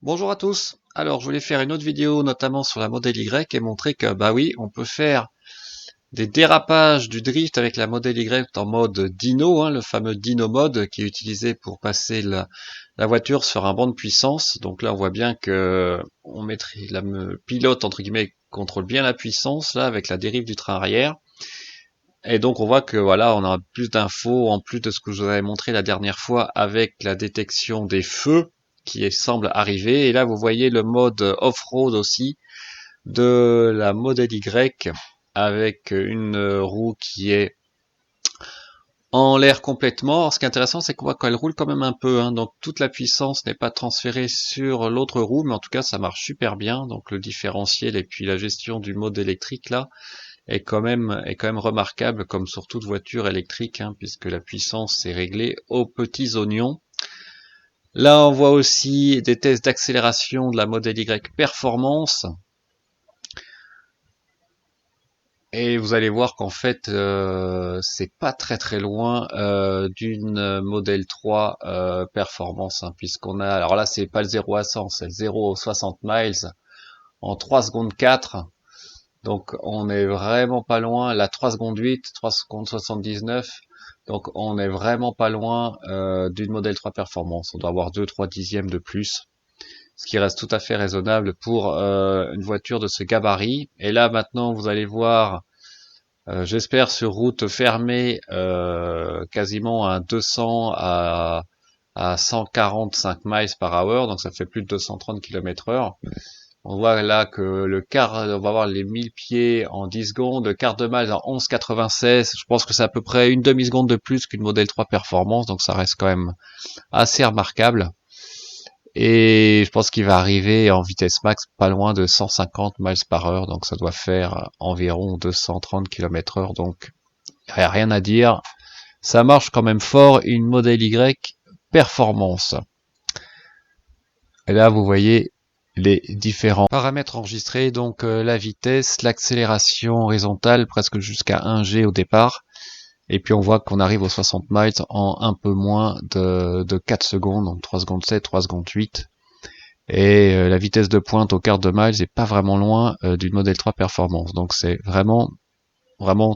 Bonjour à tous. Alors, je voulais faire une autre vidéo notamment sur la Model Y et montrer que bah oui, on peut faire des dérapages du drift avec la Model Y en mode dyno, le fameux dyno mode qui est utilisé pour passer la voiture sur un banc de puissance. Donc là, on voit bien que le pilote entre guillemets contrôle bien la puissance là avec la dérive du train arrière. Et donc on voit que voilà, on a plus d'infos en plus de ce que je vous avais montré la dernière fois avec la détection des feux qui semble arriver. Et là vous voyez le mode off-road aussi de la Model Y avec une roue qui est en l'air complètement. Alors, ce qui est intéressant, c'est qu'on voit qu'elle roule quand même un peu, donc toute la puissance n'est pas transférée sur l'autre roue, mais en tout cas ça marche super bien. Donc le différentiel et puis la gestion du mode électrique là est quand même remarquable comme sur toute voiture électrique, puisque la puissance est réglée aux petits oignons. Là, on voit aussi des tests d'accélération de la Model Y Performance. Et vous allez voir qu'en fait, c'est pas très très loin d'une Model 3 Performance, puisqu'on a, alors là, c'est pas le 0 à 100, c'est le 0 à 60 miles en 3 secondes 4. Donc on est vraiment pas loin, la 3 secondes 8, 3 secondes 79, donc on est vraiment pas loin d'une Model 3 Performance. On doit avoir 2-3 dixièmes de plus, ce qui reste tout à fait raisonnable pour une voiture de ce gabarit. Et là maintenant vous allez voir, j'espère sur route fermée, quasiment à 200 à 145 miles par hour, donc ça fait plus de 230 km/h. On voit là que on va voir les 1000 pieds en 10 secondes, le quart de mile en 11,96. Je pense que c'est à peu près une demi-seconde de plus qu'une Model 3 Performance, donc ça reste quand même assez remarquable. Et je pense qu'il va arriver en vitesse max pas loin de 150 miles par heure, donc ça doit faire environ 230 km/h, donc il n'y a rien à dire. Ça marche quand même fort, une Model Y Performance. Et là, vous voyez les différents paramètres enregistrés, donc la vitesse, l'accélération horizontale presque jusqu'à 1G au départ, et puis on voit qu'on arrive aux 60 miles en un peu moins de 4 secondes, donc 3 secondes 7, 3 secondes 8, et la vitesse de pointe au quart de mile n'est pas vraiment loin d'une Model 3 Performance, donc c'est vraiment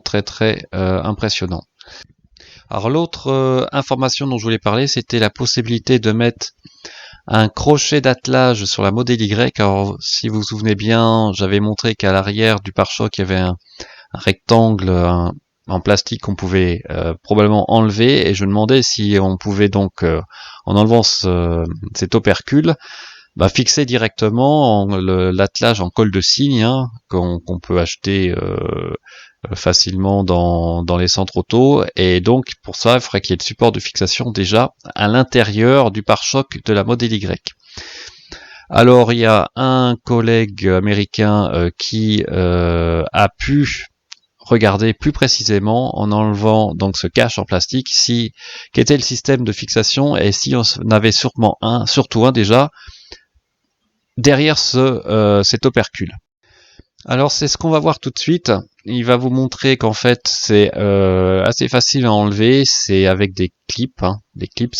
très très impressionnant. Alors l'autre information dont je voulais parler, c'était la possibilité de mettre un crochet d'attelage sur la Model Y. Alors, si vous vous souvenez bien, j'avais montré qu'à l'arrière du pare-choc, il y avait un rectangle en plastique qu'on pouvait probablement enlever, et je me demandais si on pouvait donc, en enlevant cet opercule, fixer directement l'attelage en colle de cygne, qu'on peut acheter facilement dans les centres auto, et donc pour ça il faudrait qu'il y ait le support de fixation déjà à l'intérieur du pare-choc de la Model Y. Alors il y a un collègue américain qui a pu regarder plus préciséement en enlevant donc ce cache en plastique qu'était le système de fixation, et si on avait surtout un déjà derrière cet opercule. Alors c'est ce qu'on va voir tout de suite. Il va vous montrer qu'en fait c'est assez facile à enlever, c'est avec des clips, des clips,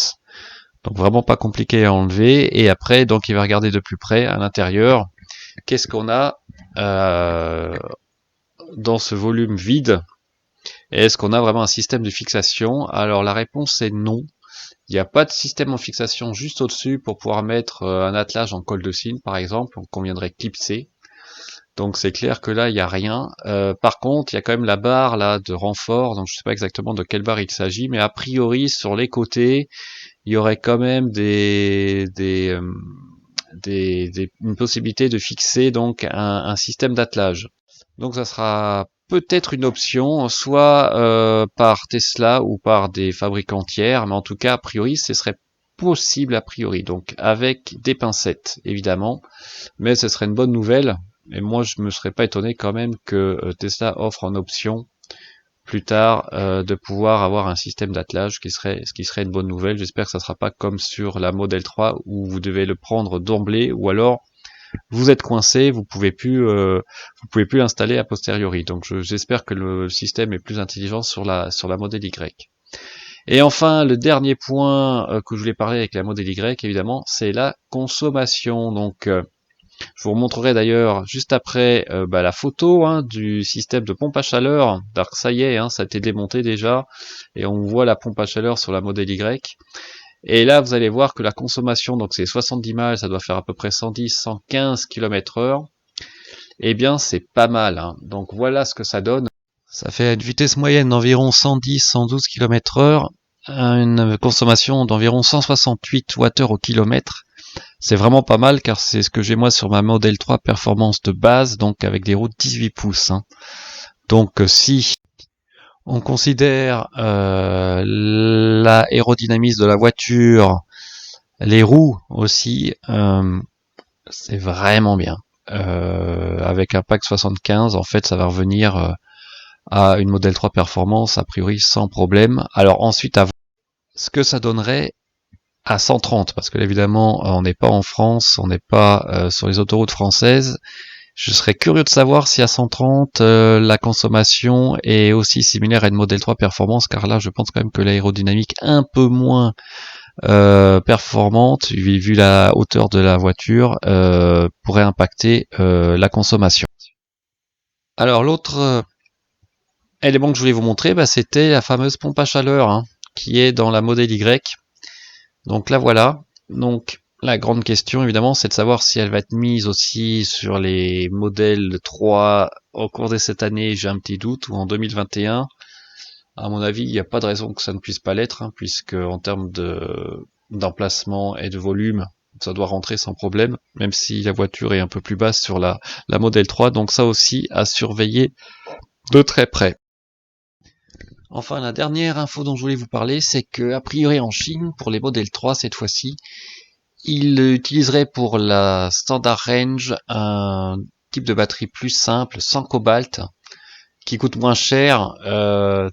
donc vraiment pas compliqué à enlever. Et après donc il va regarder de plus près à l'intérieur qu'est-ce qu'on a dans ce volume vide, et est-ce qu'on a vraiment un système de fixation. Alors la réponse est non. Il n'y a pas de système en fixation juste au-dessus pour pouvoir mettre un attelage en colle de cygne par exemple, qu'on viendrait clipser. Donc c'est clair que là il n'y a rien. Par contre il y a quand même la barre là de renfort, donc je sais pas exactement de quelle barre il s'agit, mais a priori sur les côtés il y aurait quand même une possibilité de fixer donc un système d'attelage. Donc ça sera peut-être une option, soit par Tesla ou par des fabricants tiers, mais en tout cas a priori ce serait possible a priori, donc avec des pincettes évidemment, mais ce serait une bonne nouvelle. Et moi, je me serais pas étonné quand même que Tesla offre en option plus tard de pouvoir avoir un système d'attelage, ce qui serait une bonne nouvelle. J'espère que ça sera pas comme sur la Model 3 où vous devez le prendre d'emblée, ou alors vous êtes coincé, vous pouvez plus l'installer a posteriori. Donc j'espère que le système est plus intelligent sur la Model Y. Et enfin, le dernier point que je voulais parler avec la Model Y, évidemment, c'est la consommation. Donc, je vous remontrerai d'ailleurs juste après la photo du système de pompe à chaleur. Alors ça y est, ça a été démonté déjà, et on voit la pompe à chaleur sur la Model Y. Et là, vous allez voir que la consommation, donc c'est 70 miles, ça doit faire à peu près 110-115 km/h. Eh bien, c'est pas mal. Donc voilà ce que ça donne. Ça fait une vitesse moyenne d'environ 110-112 km/h, une consommation d'environ 168 Wh au kilomètre. C'est vraiment pas mal car c'est ce que j'ai moi sur ma Model 3 performance de base, donc avec des roues de 18 pouces. Donc si on considère l'aérodynamisme de la voiture, les roues aussi, c'est vraiment bien. Avec un pack 75, en fait, ça va revenir à une Model 3 performance a priori sans problème. Alors ensuite, à voir ce que ça donnerait à 130, parce que évidemment, on n'est pas en France, on n'est pas sur les autoroutes françaises. Je serais curieux de savoir si à 130, la consommation est aussi similaire à une Model 3 performance, car là, je pense quand même que l'aérodynamique un peu moins performante, vu la hauteur de la voiture, pourrait impacter la consommation. Alors l'autre élément que je voulais vous montrer, c'était la fameuse pompe à chaleur qui est dans la Model Y. Donc là voilà. Donc la grande question évidemment, c'est de savoir si elle va être mise aussi sur les modèles 3 au cours de cette année. J'ai un petit doute, ou en 2021. À mon avis, il n'y a pas de raison que ça ne puisse pas l'être, puisque en termes d'emplacement et de volume, ça doit rentrer sans problème, même si la voiture est un peu plus basse sur la Model 3. Donc ça aussi à surveiller de très près. Enfin, la dernière info dont je voulais vous parler, c'est que a priori en Chine, pour les Model 3 cette fois-ci, ils utiliseraient pour la Standard Range un type de batterie plus simple, sans cobalt, qui coûte moins cher,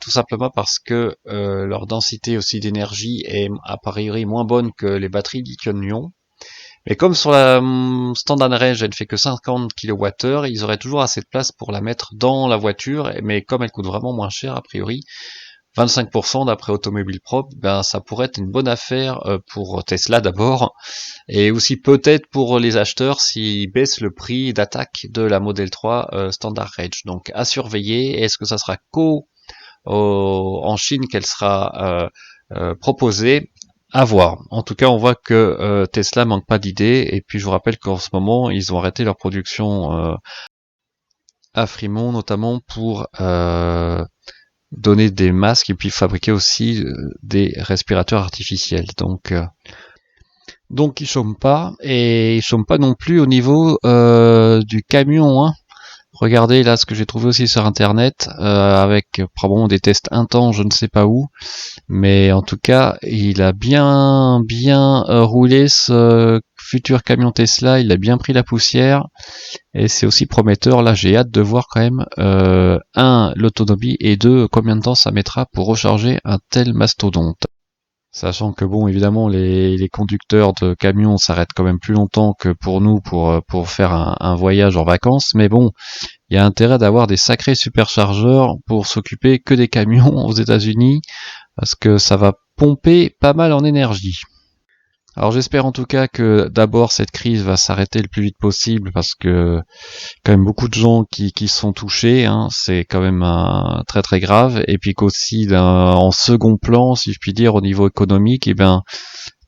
tout simplement parce que leur densité aussi d'énergie est a priori moins bonne que les batteries lithium-ion. Mais comme sur la Standard Range, elle ne fait que 50 kWh, ils auraient toujours assez de place pour la mettre dans la voiture, mais comme elle coûte vraiment moins cher, a priori, 25% d'après Automobile Prop, ça pourrait être une bonne affaire pour Tesla d'abord, et aussi peut-être pour les acheteurs s'ils baissent le prix d'attaque de la Model 3 Standard Range. Donc à surveiller, est-ce que ça sera en Chine qu'elle sera proposée? À voir. En tout cas, on voit que Tesla manque pas d'idées, et puis je vous rappelle qu'en ce moment, ils ont arrêté leur production à Fremont, notamment pour donner des masques et puis fabriquer aussi des respirateurs artificiels. Donc ils chôment pas, et ils chôment pas non plus au niveau du camion. Regardez là ce que j'ai trouvé aussi sur internet avec probablement des tests intenses, je ne sais pas où, mais en tout cas il a bien roulé ce futur camion Tesla, il a bien pris la poussière, et c'est aussi prometteur. Là j'ai hâte de voir quand même l'autonomie, et deux, combien de temps ça mettra pour recharger un tel mastodonte. Sachant que bon, évidemment, les conducteurs de camions s'arrêtent quand même plus longtemps que pour nous pour faire un voyage en vacances. Mais bon, il y a intérêt d'avoir des sacrés superchargeurs pour s'occuper que des camions aux États-Unis, parce que ça va pomper pas mal en énergie. Alors j'espère en tout cas que d'abord cette crise va s'arrêter le plus vite possible, parce que quand même beaucoup de gens qui sont touchés, c'est quand même très très grave, et puis qu'aussi en second plan, si je puis dire, au niveau économique,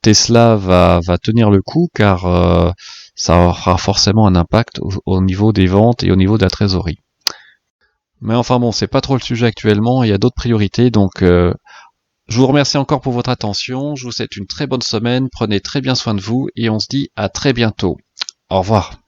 Tesla va tenir le coup, car ça aura forcément un impact au niveau des ventes et au niveau de la trésorerie. Mais enfin bon, c'est pas trop le sujet actuellement, il y a d'autres priorités, donc je vous remercie encore pour votre attention, je vous souhaite une très bonne semaine, prenez très bien soin de vous, et on se dit à très bientôt. Au revoir.